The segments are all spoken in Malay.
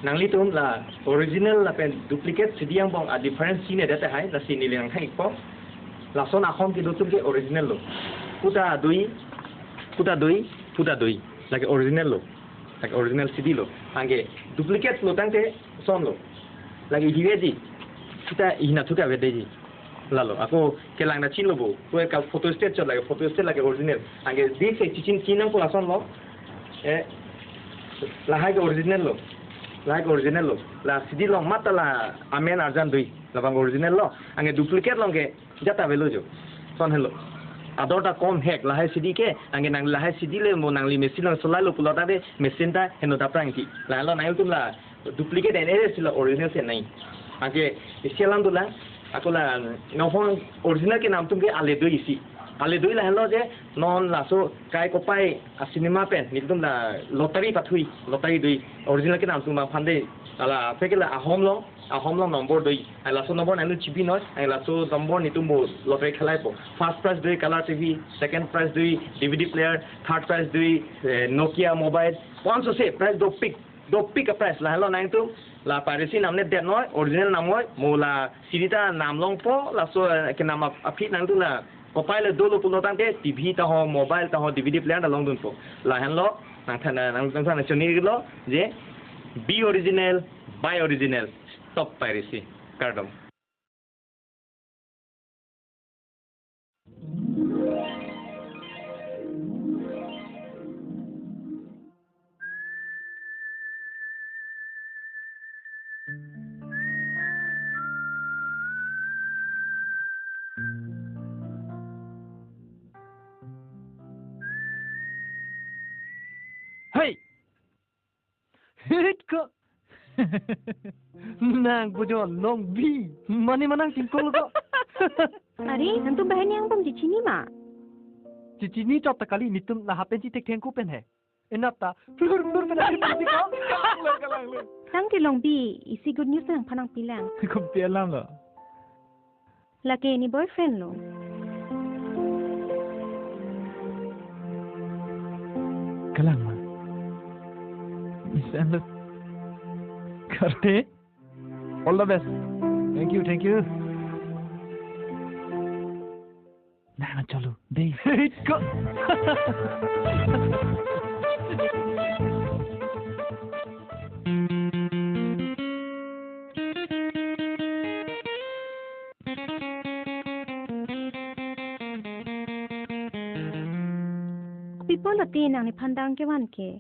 nangli tum la original la pen duplicate CD yang bong a different scene data hai la scene ni yang hai po la son akhom ki dotum ke original lo puta dui like original lo like original CD lo angge duplicate lo tangte son lo like hiweji kita ina tuka vedeji lalo ako kelang na chin lo bo ko ka photo state chot like original angge di se chin chinang ko la son lo la hai ke original lo la CD long mata la amen arjan dui la bang original lo angge duplicate long ke jata velo jo son hello adota kom hack la hai CD ke angge nang la hai CD le mo nang li machine lang solai lo pulota de machine ta heno ta prang ki la lo nang tum la duplicate ene sila original se nai angge isialam dula aku la no hon original ke nam tum ke ale doi isi ale doi la hello je non la so kai ko pai a cinema pen ni tum la lottery pathui lottery doi original ke nam tum ma phande ala pekela ahom lo number doi ala so number nanu chibi noi ala so number ni tum bo lottery khelai po first prize doi color TV second prize doi DVD player third prize doi Nokia mobile once se prize do pick a prize la hello nang tum la parisi namne det noi original namoi mola sirita namlong po la so ke nam aphi nang tu la kopai le dolo pulo tangte TV ta ho mobile ta ho DVD player ta long dun po la hello nang thana choni lo je be original buy original stop piracy cardom Hey! Hit ko! Nang bujo long bi mani manang singkol ko. Ari, nanti bahan yang pun cici ni mak. Cici ni cop takali nitum na hapen ci tek tengku pen hai. Enata flur pen hai pasti ko. Kalang. Tang ti long bi isi good news nang panang pilang. Ko pelam lo. Laki ni boyfriend lo. Kalang ma. Misan lo. Karte. All the best. Thank you. Nah, chalo. Dei. Ko. People lati nang ni pandang ke wan ke.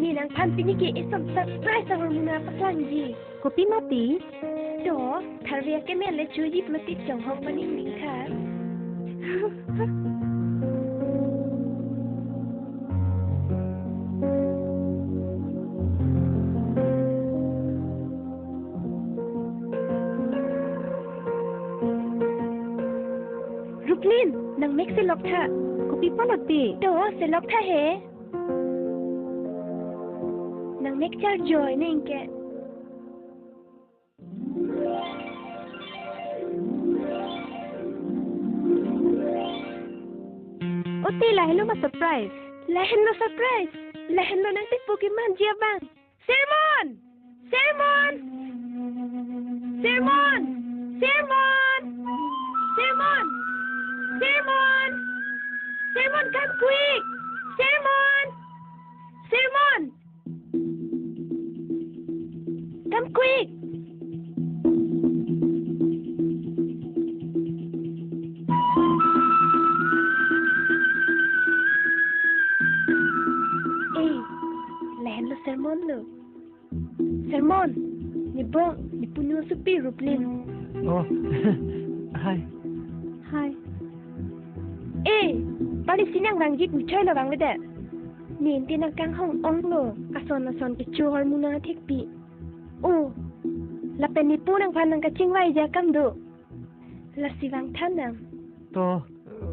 Ni nang panti ni ke isam surprise ang muna paslanji. Kopi mati. Do, tharvia ke me le chuji mati chong hong maning ning kha. Ruklin, nang make se lok tha. Kopi pa lati. Do, se lok tha he. Nang make char joy ning ke. Oti lah hello ma surprise. Lahen lo surprise. Lahen lo nang tipu ki man jia bang. Sermon! Sermon, come quick! Sermon! Come quick! Lahen lo sermon lo. Sermon! Ni puno supi Ruplin. Oh. Hai. Bali sinang rangjit muchoy lo bang lede. Ni inti nang kang hong ong lo. Ason ke chu hor muna thikpi. Lapen ni pu nang pan nang kaching wai ja kam do. La siwang thanam. To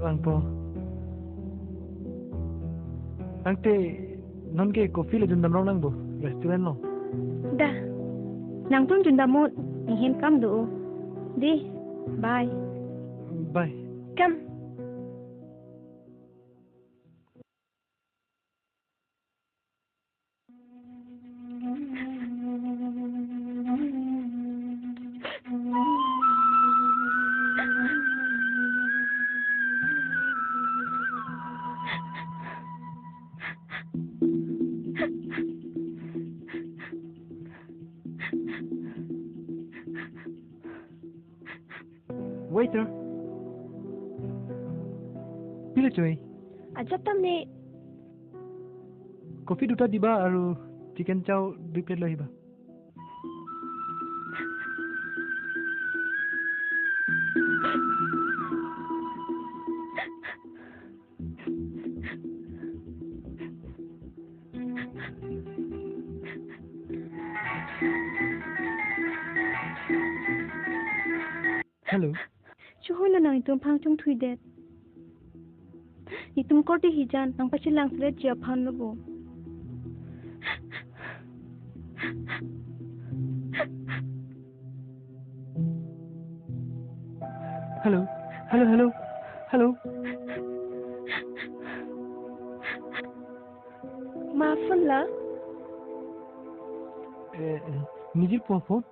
ang po. Ang te non ke kopi le jundam rong nang bo restaurant lo. Da. Nang tun junda mut. Ihin kam do. Di. Bye. Bye. Come. waiter. Pilih cuy. Aja tamne Kopi duta diba aru chicken chow 2 plate lohiba. Hello. Chuhoi lo nang itum phang chung thui det. Itum ko ti hijan nang pachi lang slet jia phan lo bo. Hello. Hello, hello. Hello. ma phun la Mijil po phone.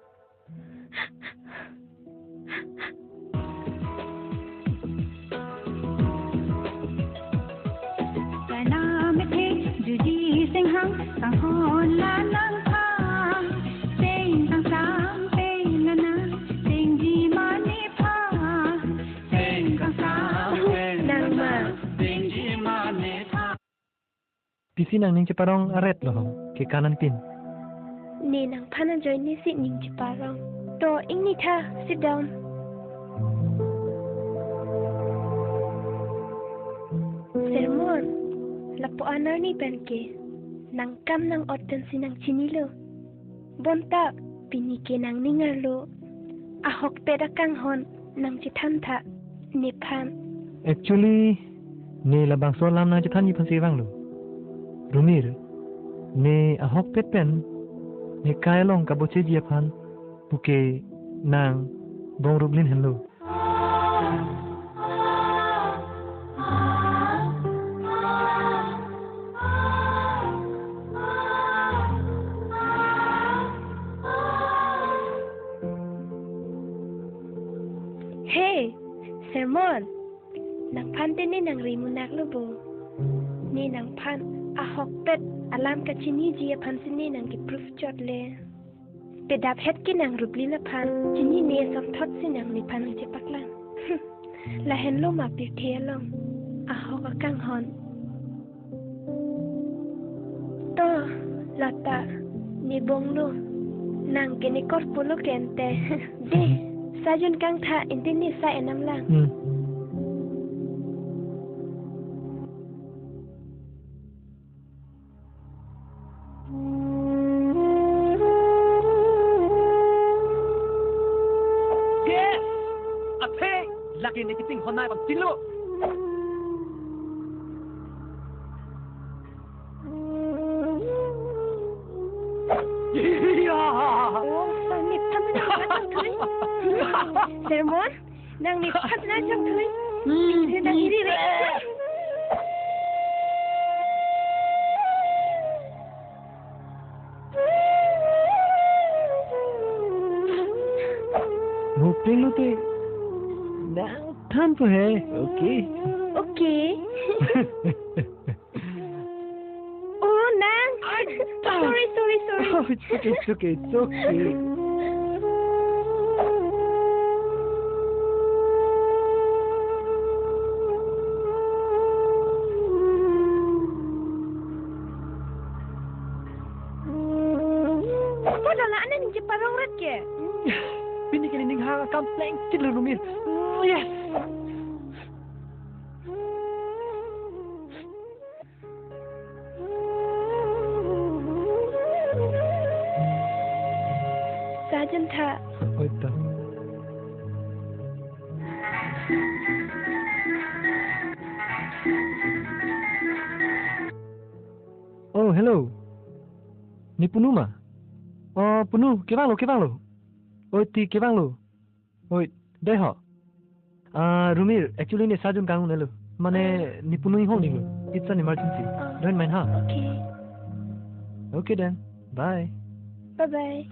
Pisi nang ning ceparong aret loh ke kanan pin. ni nang phan join ni sit ning chi parong to ing ni tha sit down sermon lapo anar ni benke nang kam nang otten sinang chinilo bonta pinike nang ningar lo ahok peda kang hon nang chi tham tha ni phan Actually, ni labang solam na cetan ni pansi bang lo. Rumir, ni ahok pet pen, ni kaya long kaboche dia pan, buke nang bong rublin hello. Hey, sermon nang phan te ni nang rimunak lo bo ni nang phan ahok pet alam ka chini ji phan sini nang ki proof chot le pedap het ki nang rubli la phan chini ne som thot sin nang ni phan che paklan la hen lo ma pi the long ahok ka kang hon to lata ni bong lo nang ke ni kor pulo kente de sajun kang tha intini sa enam lang Laki ni kiting honai bang tilo. Oh, nip tham na chang thui. Sermon, nang nip tham na chang thui. Thế nang đi đấy. Một tiếng lúc thì đang tham thôi hè, ok. Ok. Oh, nang. Sorry. Oh, it's okay. Padahal anak ni parang rat ke? Bini kini ning hang kampleng cil rumir. Yes. Sajan tha. Oh, itu. Oh, hello. Ni Punu ma? Oh, Punu, ke bang lo? Oi, ti ke bang lo? Oi, dai ho. Rumir, actually ni Sajun kang nelo. Mane ni Punu hong ni lo. It's an emergency. Don't mind, huh? Okay. Okay then. Bye. Bye-bye.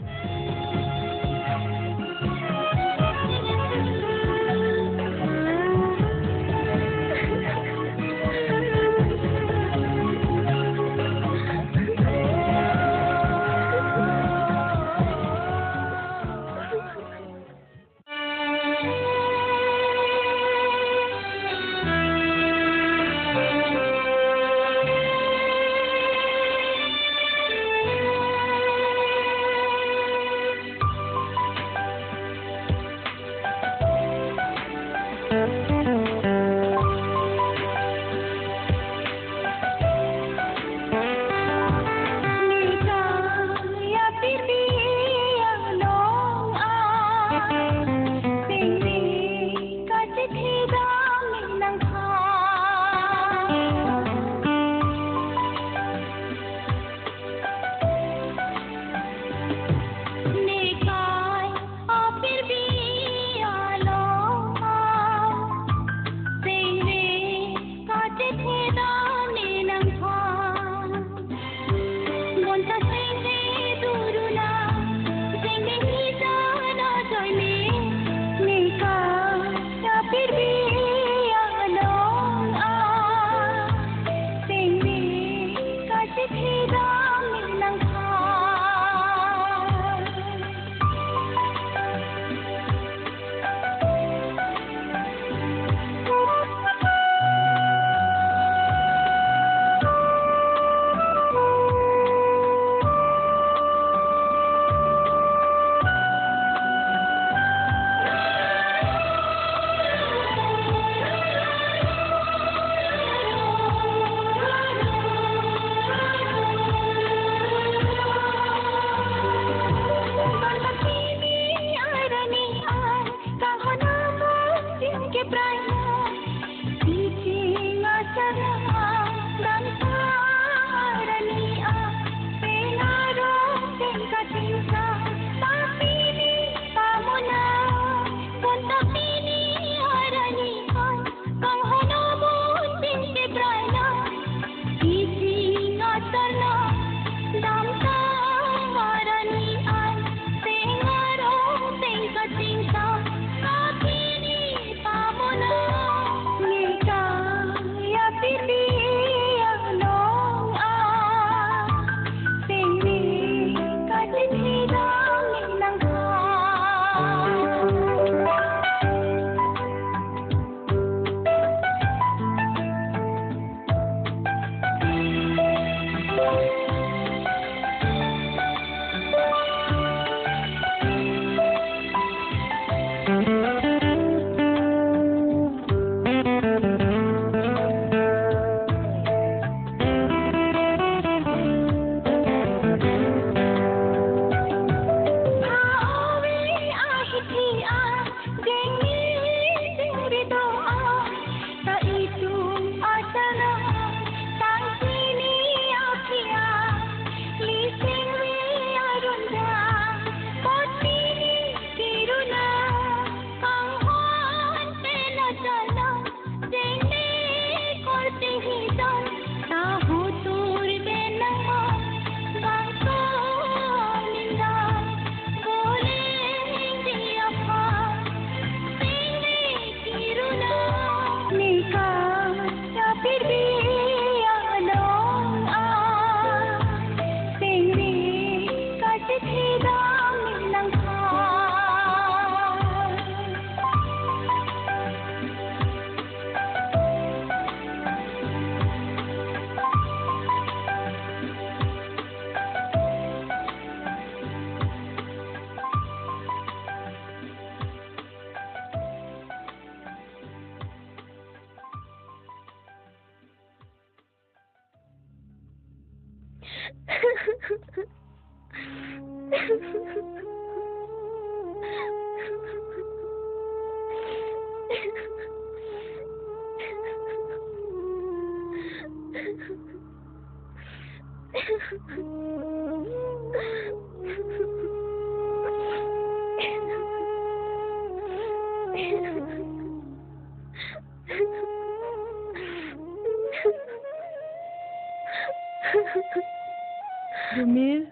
Rumir,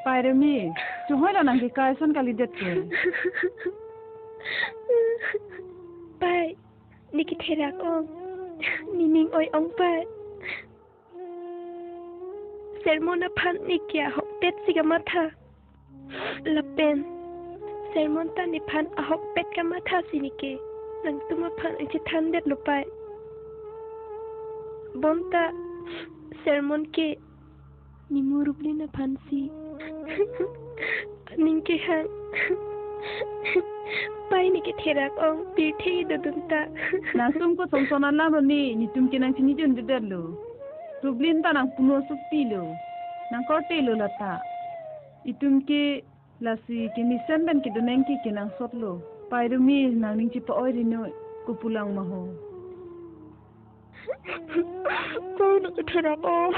pai Rumir, cuma lo nangki kaisan kali det ke. Pai, ni kita rak ong, ni ning oi ong pai. Sermon apan ni kia hok pet siga matha. Lapen, sermon ta ni pan ahok pet ka matha sinike. Nang tuma pan ang citan det lupai. Bonta sermon ke ni murup na pansi. Ning ke hang. Pai ni ke terak ong pirte dodunta. Nasum ko somsonan lang ni tum kinang sini jun det lo. Rublin ta nang puno supi lo. Nang korte lo lata. Itum ke lasi kini semben ke doneng ke kinang sot lo. Pai Rumir nang ning cipa oi rino ko pulang maho. Kau nak terak ong.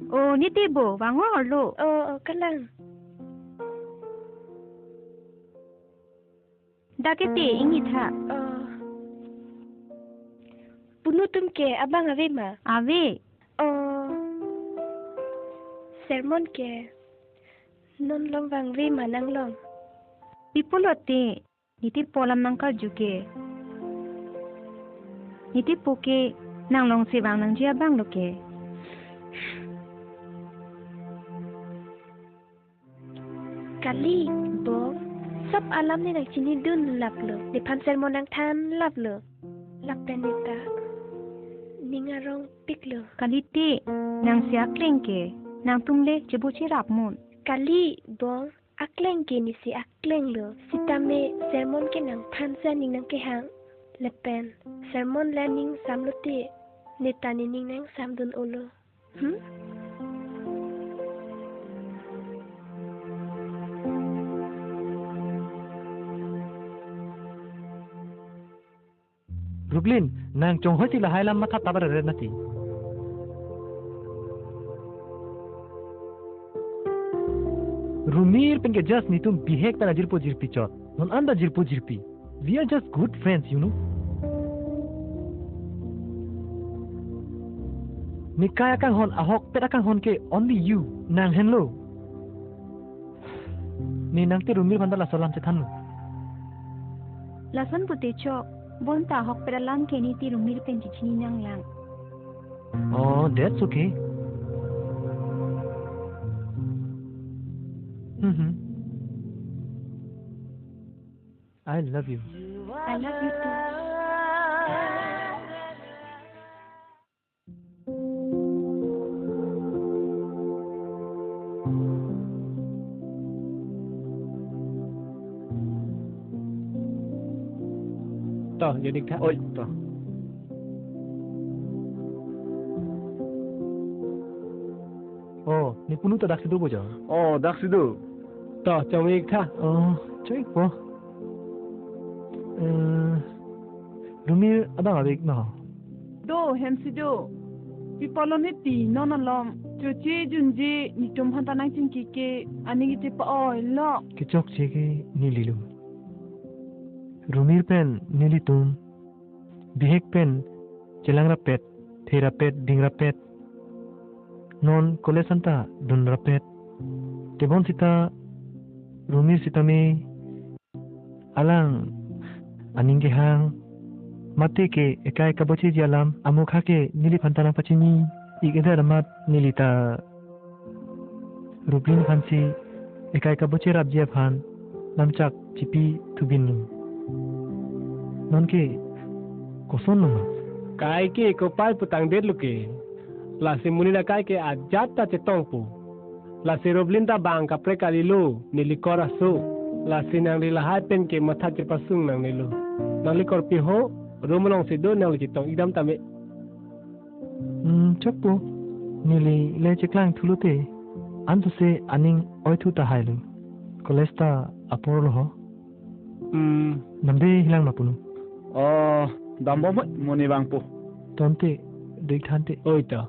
Oh, ni tibo, bangun lo. Oh, kalang. Dakete ingi tha. Oh. Puno tum ke abang ave ma. Ave. Oh. Sermon ke. Non long bang ve ma nang long. Pipolote, niti polam nang juke. Niti poke nang long se bang nang jia bang loke. Kali bo sab alam ni nak cini dun lap lo. Depan sermon nang tan lap lo. Lap penita. Ningarong pik lo. Kalite nang sia klengke, nang tumle jebu cirap mun. Kali bo akleng ke ni si akleng lo. Sitame sermon ke nang pansa ning nang ke hang. Lepen sermon learning samlote. Neta ning nang samdun ulo. Rublin, nang chong hoi sila hailam matha tabar re nati. Rumir penke just nitum bihek tana jirpo jirpi chot. Non anda jirpo jirpi. We are just good friends, you know. Nikaya kang hon ahok pera kang hon ke only you nang henlo. Ni nang te Rumir bandala salam se thanu. Lasan pute chok. Bonta hok peralam ke ni ti Rumir pen chini nang lang. Oh, that's okay. I love you. I love you too. To, jadi ka. Oi, to. Oh, ni punu to dak sidu bojo. Oh, dak sidu. To, chawik tha. Oh, chawik po. Rumir abang awik no. Do, hensi do. Pipolo ni ti, non alom. cuci junji ni tum han tanang cing kike ani gite pa oi lo. Kecok ceke nililu. Rumir pen nilitum. Bihek pen celang rapet, the rapet, ding rapet. Non kolesanta dun rapet. Tebon sita rumir sitame alang aning ke hang mati ke ekai kabochi jalam amukha ke nili phantana pachini igeda ramat nilita rublin phansi ekai kabochi rabje phan namchak chipi thubin non ke koson no kai ke ko pai putang det luke la simulina kai ke ajata chetong pu la seroblinda bang ka prekalilo nilikora so la sinang dilahai pen ke matha che pasung nang nilu nang likor pi ho rumlong se do nang chitong idam tame chokpo nili le cheklang thulute antu se aning oithu ta hailu kolesta aporo ho namde hilang mapunu dambo moni bang po tonte deik thante oita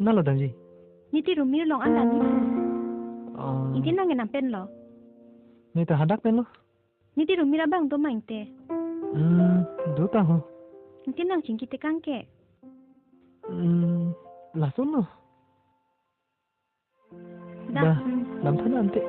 nalo danji Niti rumir long anda ni. Inti nang enam pen lo. ni ta hadak pen lo Niti rumir abang to main te. do ta ho Inti nang cing kita kangke. lasun lo Dah. lam thana ante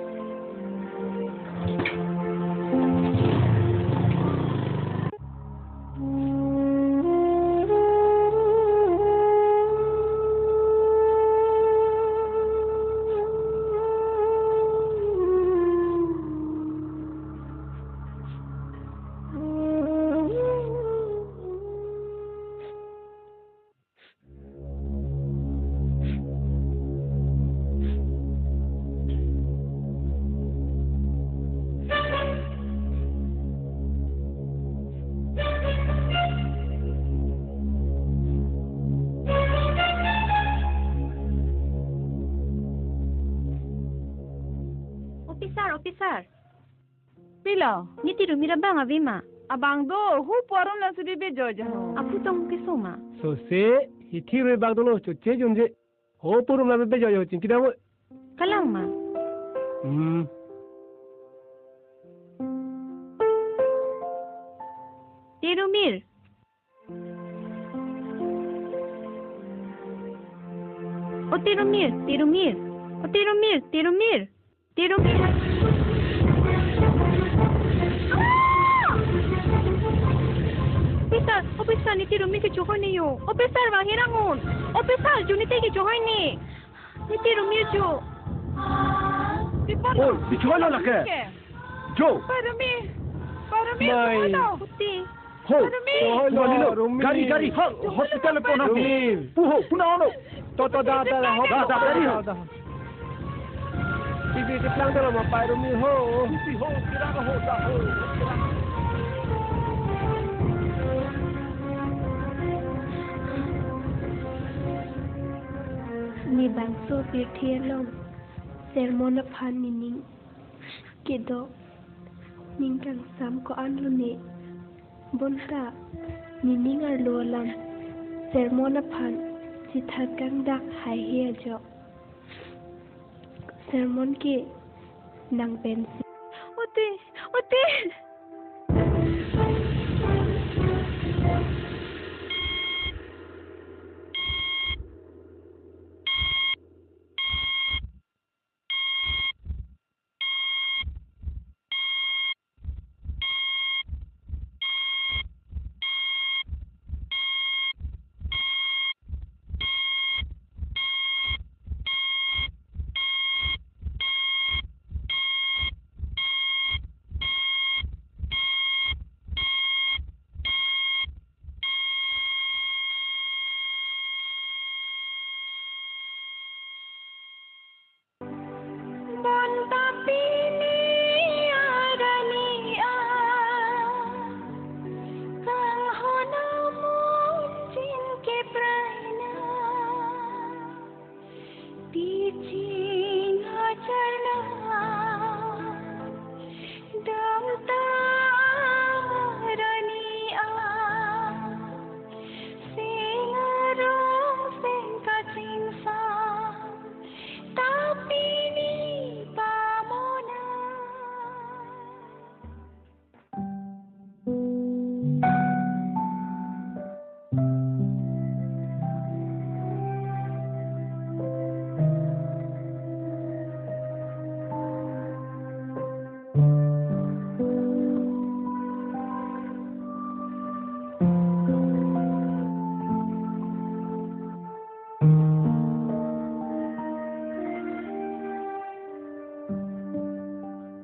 Officer. Pila, Niti rumir abang avima. abang do hu poron la sudi be jojo. Apu tong kesoma. so se hitire bag dolo che junje ho purum la be joyo chin kidamo Kalang ma. Tirumir. O tirumir, tirumir. O tirumir, tirumir. Tirumir. Opisar ni tirumir ke johoy ni yo. Opisar bang hirangon. Opisar junite ke johoy ni. Ni tirumir jo. oh dichola la ke jo Parami. Mai. Putih. ho no lilo gari hospital po na puho puna ono to da la ho Da, dari ho. Ibi te plan dolo ma pai rumi ho si ho kirana ho da ho Ni bangso pirthielom sermona phan nining kido ningkang sam ko anlune bonta nining ar lolam sermona phan sithakang dak hai he jo sermon ke nang pensi ote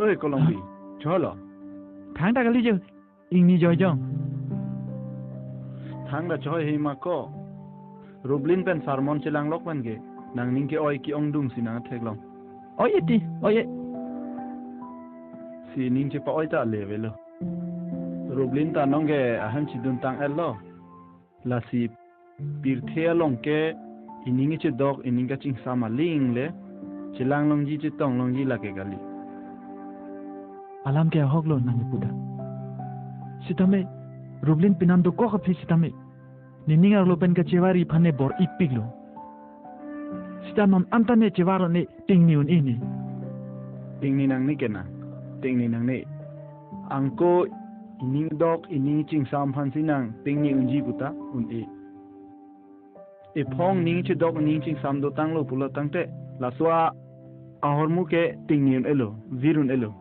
ơi có lòng bị cho lo tháng ta cái lý chứ in ni joy jong tháng đã cho hay mà có Rublin pen sarmon chilang lok pen ge nang ning ke oi ki ong dung sinang thek long ôi ti ôi si ning che pa oi ta le velo Rublin ta nong ge aham chi dun tang elo la si pir the long ke ining che dog ining ka ching sama ling le chilang long ji che tong long ji la ke gali alam ke hok lo nang puda sitame rublin pinam do ko khapi sitame niningar lo pen ka chewari phane bor ipik lo sitamam antane chewaro ne tingni un ini ting ni nang ni ke na ting ni nang ni angko ining dog ining ching sam phan sinang ting ni unji puta un e phong ning che dog ning ching sam do tang lo pula tang te la swa ahor mu ke ting ni un elo virun elo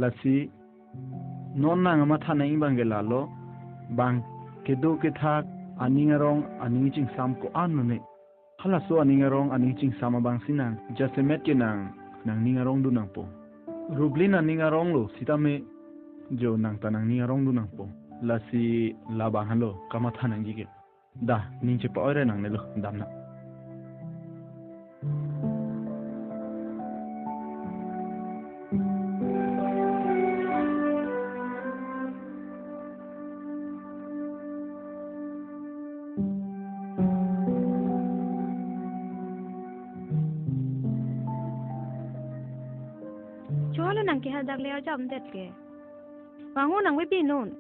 la si non nang ma tha nai bang ge la lo bang ke do ke thak aning arong aning ching sam ko an no ne hala so aning arong aning ching sam bang sinang jasemet ke nang ning arong du nang po rublin aning arong lo sitame jo nang tanang ning arong du nang po la si la bang halo kama tha nang ji ke da ning che pa ore nang ne lo dam na Chúa là nàng kia hạt đặc leo chậm đẹp kìa. Và ngô nàng với pin nôn.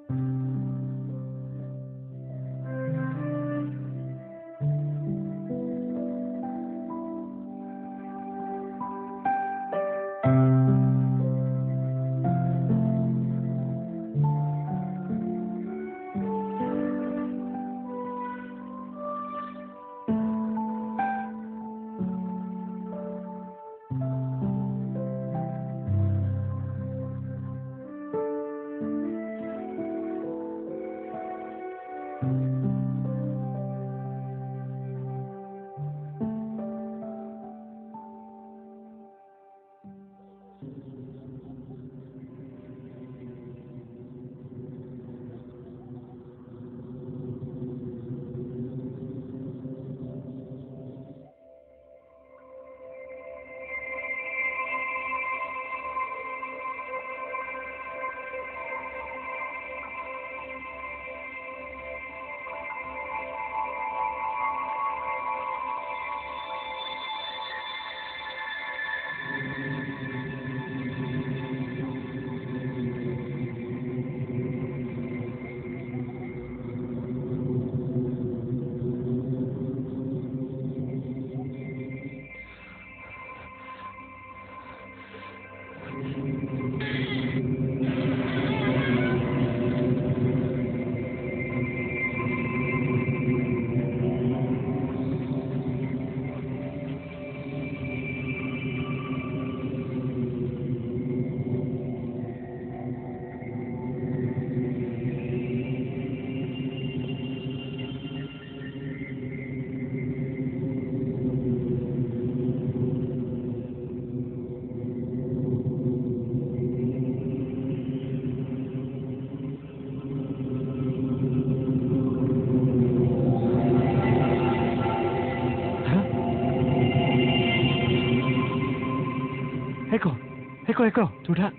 Heko, Tuta.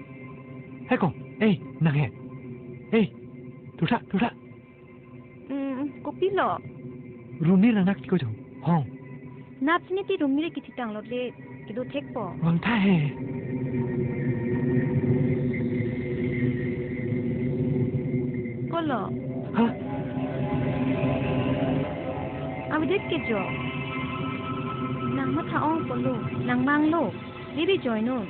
Heko, nàng hè. Tuta. Cô biết lọ. Rumi là nắc cô chồng. Hong. Nạp xin đi rumi để kỹ tăng lọt lệ. Cái đồ thách bỏ. Vâng tha hè. Cô lọ. Hả? À bây giờ cái chỗ. Nàng mất thả ong của lô. Nàng mang lô. Đi bị join nôn.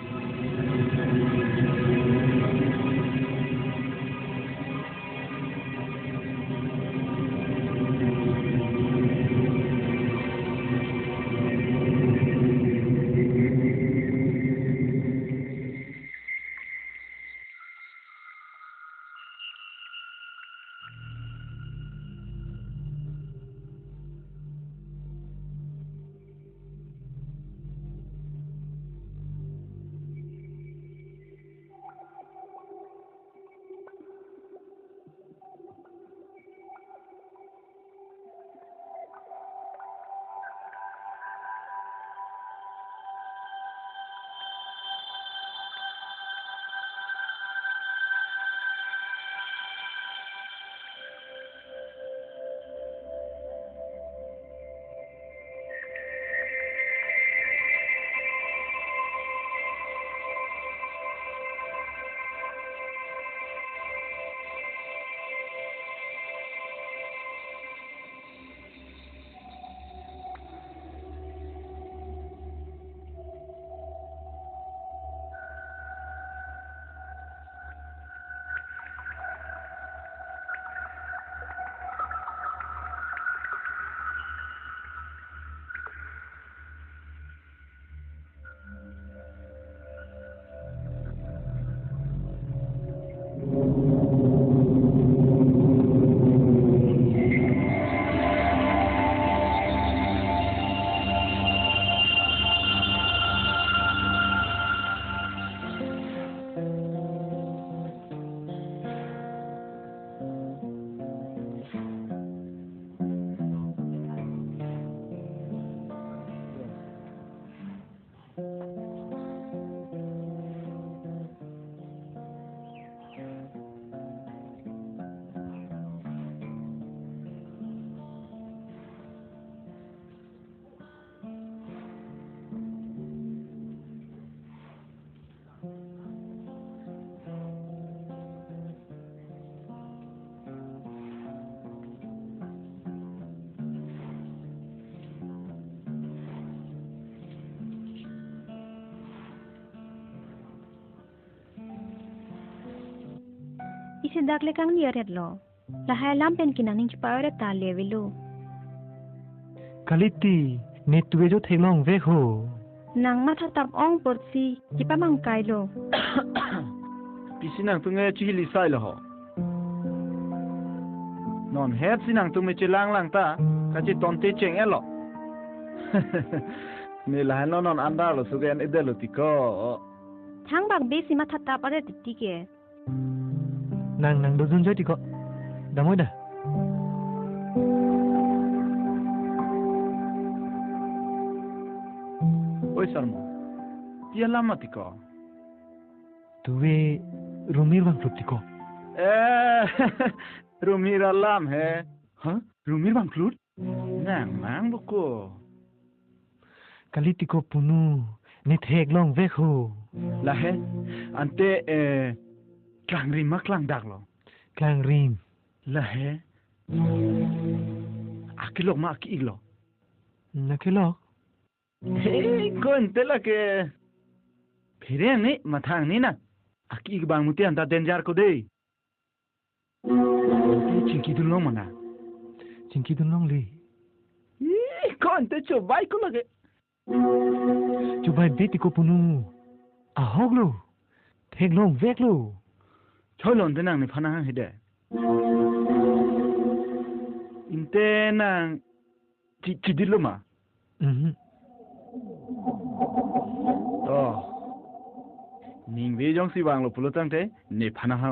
isi dak le kang dia red lo. Lahai lam pen kinang ning chupa ore ta le vilu. Kaliti ni tuwe jo thenglong vek ho. Nang ma tha tap ong por si jipa mang kai lo. Pisi nang tu nge chi li sai lo ho. Non het si nang tu me che lang ta, ka chi ton te cheng elo. Ni la no non anda lo su gen idelo ti ko. Thang bak be si ma tha tap ore ti ke. Nang do jun jo ti ko. Damoi da. Oi sarmo. Tia lama ti ko. Tuwe rumir bang flut ti ko. Rumir alam he. Ha? Rumir bang flut? Nang mang buko. Kaliti ko punu ni thenglong vek ho. La he. Ante klang rim ma klang dak lo. Klang rim. La he. Akilok ma aki iglo. Nakilok. Hey, konte la ke. Phire ni mathang ni na. Aki ig bang muti anta denjar ko dei. Chinki dulong mana. Chinki dunlong li. Konte cobai ko lage. Cobai beti ko punu. Ahog lo. Thenglong vek lo. Cholon denang ni phanang hide. Inte nang chidilo ma. Oh. Ning ve jong si wang lo pulo tang te ne phanang ha.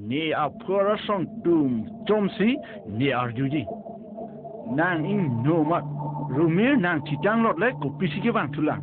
Ni apora song tum chomsi ni arjuji. Nang in no ma. Rumir nang chitang lot le ko pisike bang tulang.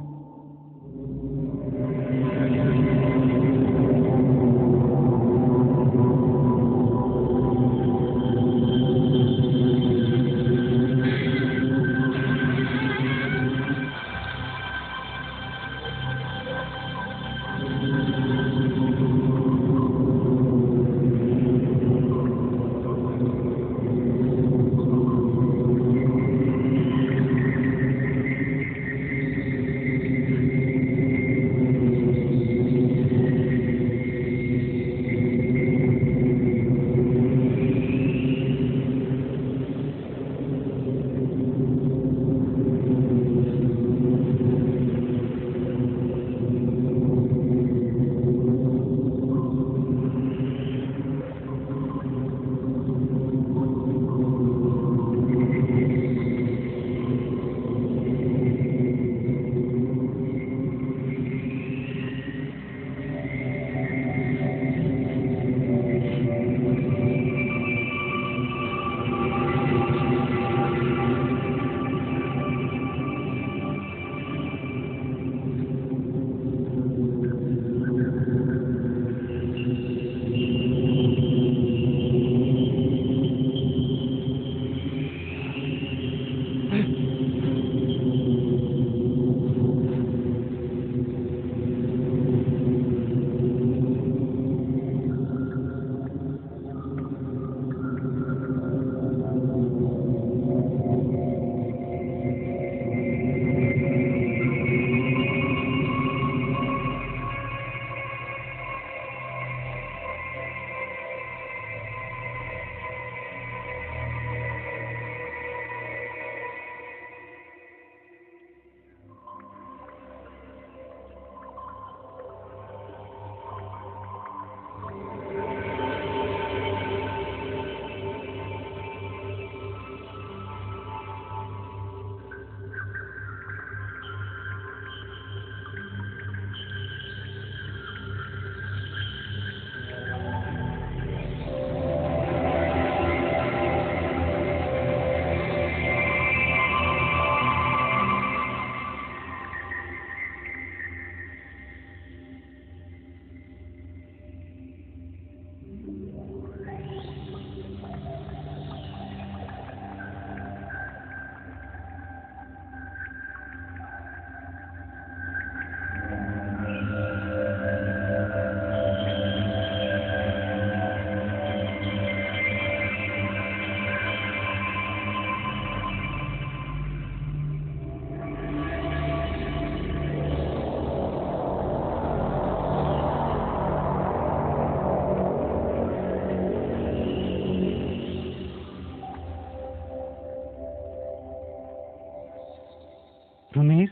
Rumir,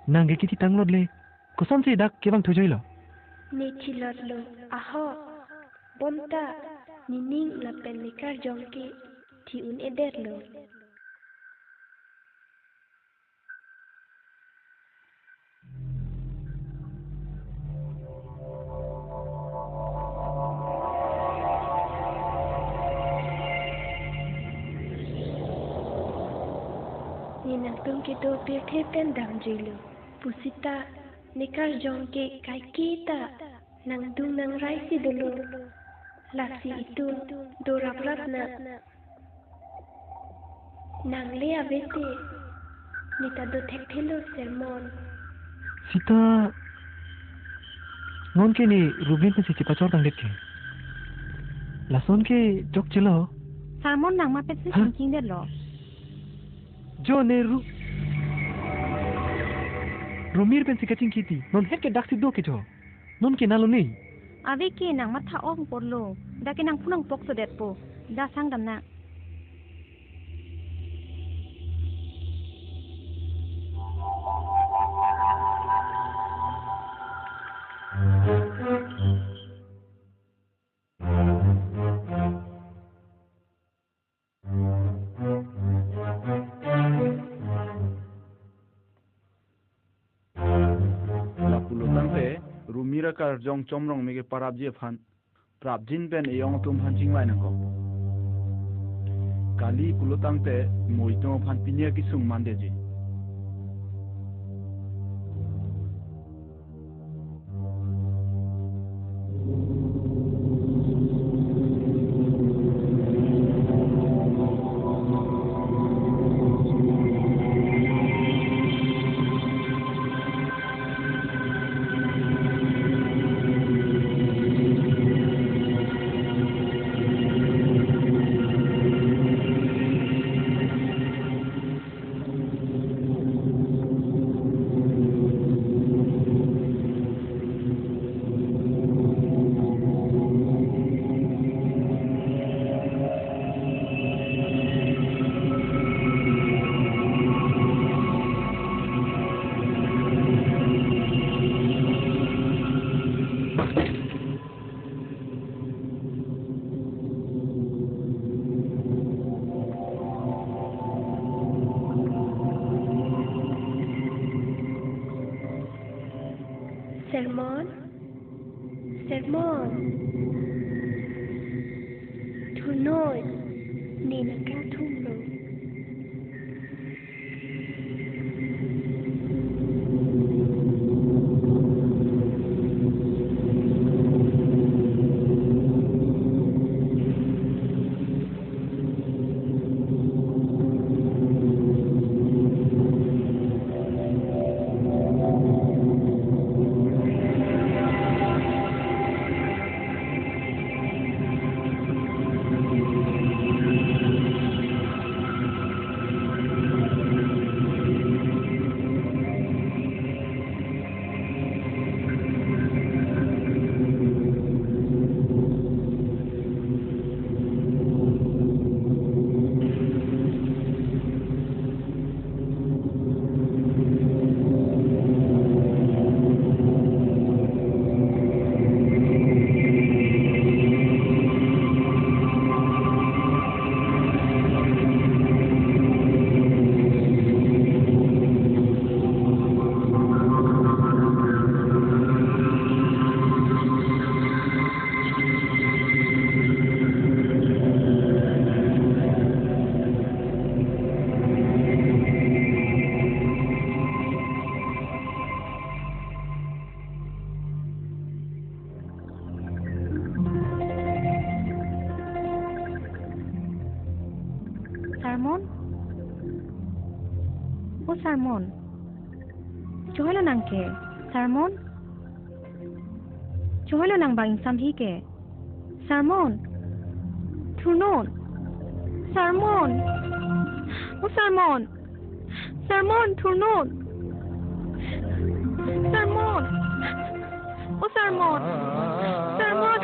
nangge kiti tanglod le. Kosan si dak kebang tujoi lo. Ni chilot lo aho bonta nining la pen nikar jongki ti un eder lo. Ni nang tung ki do pir the pen dam jilo. Pusita nikar jongki kai kita nang dung nang rai si dulu. Lasi itu do rap na nang lea vete nita do thek thelo sermon. Sita non ke ni Rubin pe si cipacor tang det ke. Lason ke jok chilo. Sermon nang ma pe si king det lo. Jo ne Rumir pen si kacing kiti. Non het ke dak si do ke jo. Non ke nalo ni. Ave ke nang ma tha ong por lo. Da ke nang punang pok so det po. Da sang dam na. Rumira kar jong chomrong mege parabje phan prabjin pen eyong tum phan chingwai nako kali kulotang te moito phan pinya ki sung mande ji Sermon Tunoi ni nakang tumlo Sermon. Chuhalo nang ke. Sermon. Chuhalo nang bang samhi ke. Sermon. Tunon. Sermon. O sermon. Sermon tunon. Sermon. O sermon. Sermon.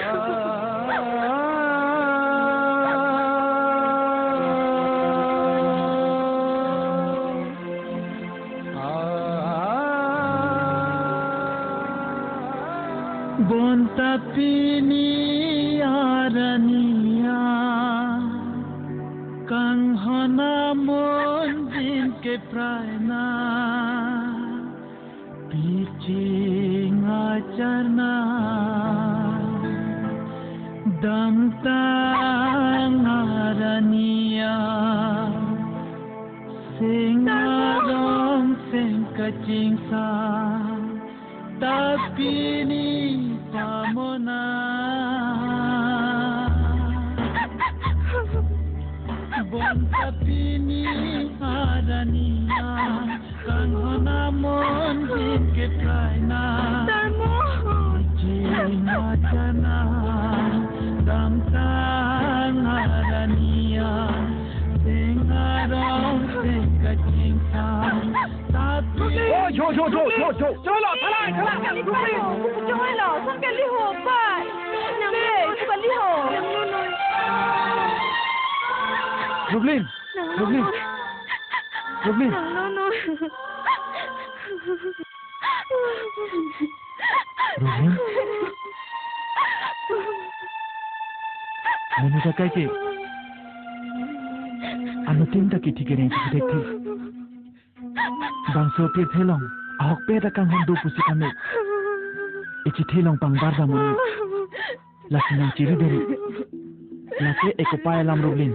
tapini arania kang hana mon din ke praina piching ajarna dam tang arania sing arong sing kaching sa tapini pamona bon tapini arania kang hana mon din ke praina jina jana dam tang arania sing arong sing kaching sa tapini Cholo, thala. Joy lo, sang ke li ho pai. Nang le, ku ka li ho. Rublin. No. Rublin. Mene ka kai ke. Anu tim ta ki thike nei thik thi. Bang so pe thelong. Ahok pe ta kang hondu pusi kame. Ichi thelong pang bar da muni. Lasinang chiri deri. Lase ekopai lam Rublin.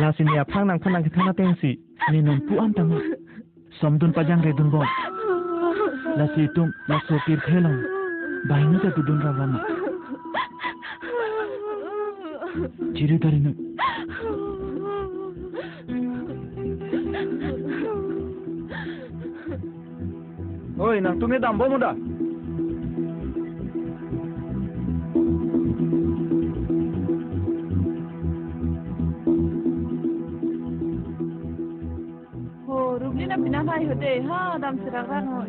Lasini apang nang phanang thana tengsi. Ni non pu am tamu. Somdun pajang redun bo. Lasi tum laso pir thelong. Bahini ta tudun rawama. Chiri deri nu. Oi, nang tunge dambo mo da. Ho, Rublin na pinamay ho de, ha, dam siragan ho.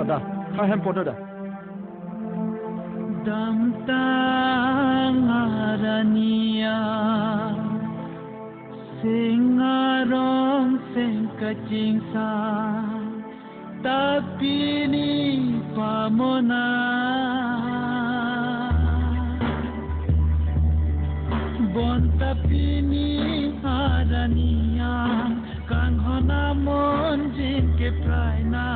Da. Hai hem podo da. dam tang arania sing arong sing kaching sa tapini pamona bon tapini arania kang hona mon jin ke praina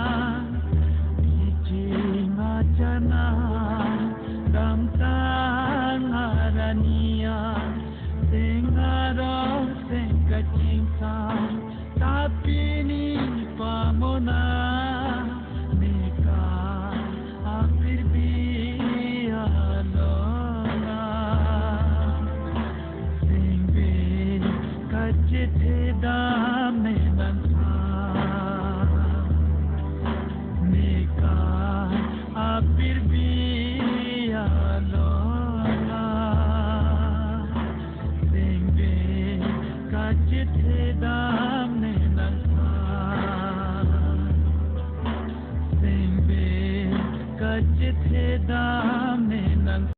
jana dam tang arania sing arong sing kaching sa tapini pamona meka apir bialona sing be kachite dam nan apir bialona sing be kachite dam nan sing be kachite dam